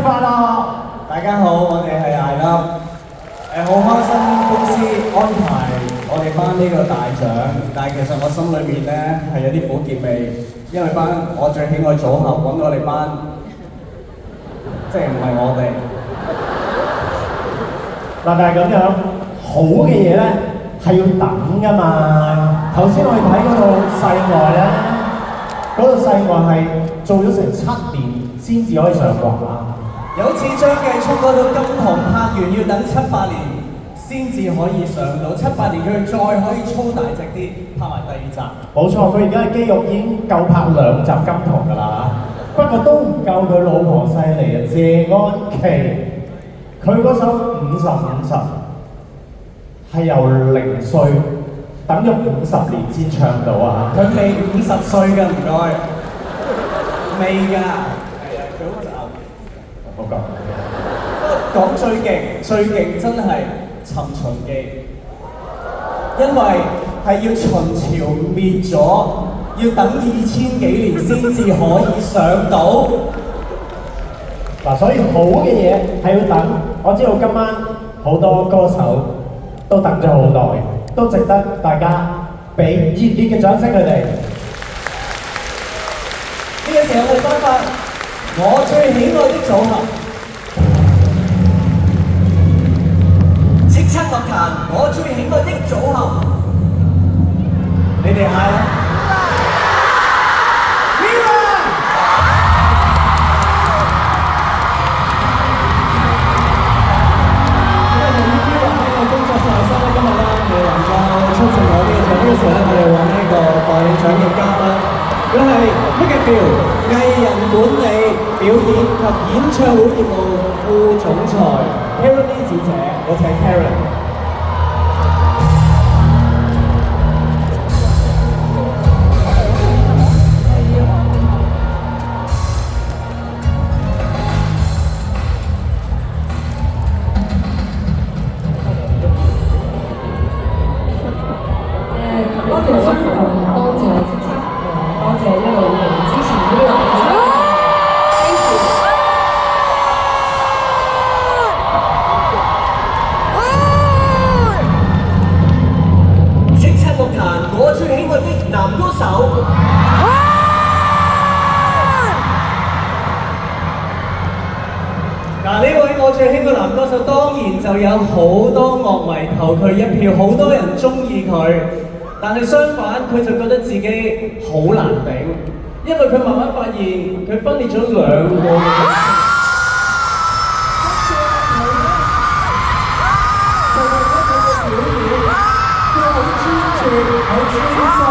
快樂！大家好，我哋係艾粒，好開心公司安排我哋班呢個大獎，但係其實我心裏面咧係有啲苦澀味，因為班我最喜愛組合揾我哋班，即係唔係我哋。嗱，但係咁樣好嘅嘢咧係要等㗎嘛。頭先我哋睇嗰套世外咧，嗰套世外係做咗成7年先至可以上畫。有次張繼聰嗰套金童拍完要等7-8年先至可以上到，7-8年佢再可以操大隻啲拍埋第2集。冇錯，佢而家嘅肌肉已經夠拍2集金童㗎啦。不過都唔夠佢老婆犀利啊，謝安琪。佢嗰首50-50係由0歲等咗50年先唱到啊！佢未50歲㗎，唔該，未㗎。係啊，佢好雜。我講。講最勁真係尋秦記，因為係要秦朝滅咗，要等2000幾年先至可以上到。嗱，所以好嘅嘢係要等。我知道今晚好多歌手都等咗好耐，都值得大家俾熱烈嘅掌聲佢哋。呢個時候我哋翻返我最喜愛的組合，叱咤樂壇我最喜愛的組合，你哋嗌啦！出席我呢個獎，呢個時候咧，我哋揾呢個代理獎嘅嘉賓，佢係 MakerVille 藝人管理、表演及演唱會業務副總裁 Karen Lee 小姐，有請 Karen。嗱，呢位我最喜愛男歌手，當然就有好多樂迷投佢一票，好多人中意佢。但係相反，佢就覺得自己好難頂，因為佢慢慢發現佢分裂咗2個嘅角色。就係佢嘅表演，佢好專注、好專心、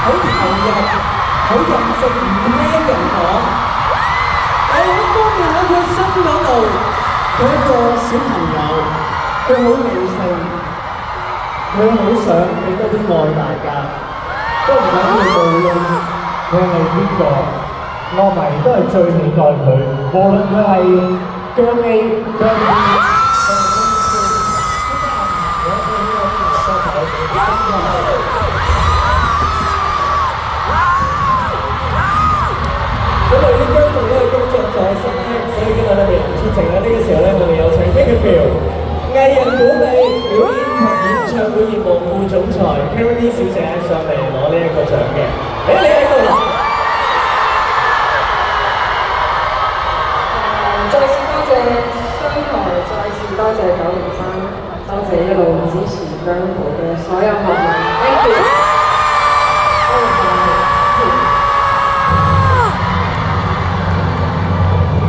好投入、好任性，唔聽人講。喺好方面喺佢心嗰度，佢一個小朋友，佢好理性，佢好想俾多啲愛大家，都唔緊要，無論佢係邊個，樂迷都係最喜愛佢，無論佢係姜 A、姜 B。咁由於姜濤都係工作在身咧，所以今日咧未能出席咧。呢個時候咧，我哋有請 MakerVille 藝人管理、表演及演唱會業務副總裁 Karen Lee 小姐上嚟攞呢一個獎嘅。你喺度啦！再次多謝商台，再次多謝903，多謝一路支持姜濤嘅所有樂迷 ，thank you。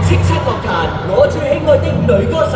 叱咤樂壇我最喜愛的女歌手。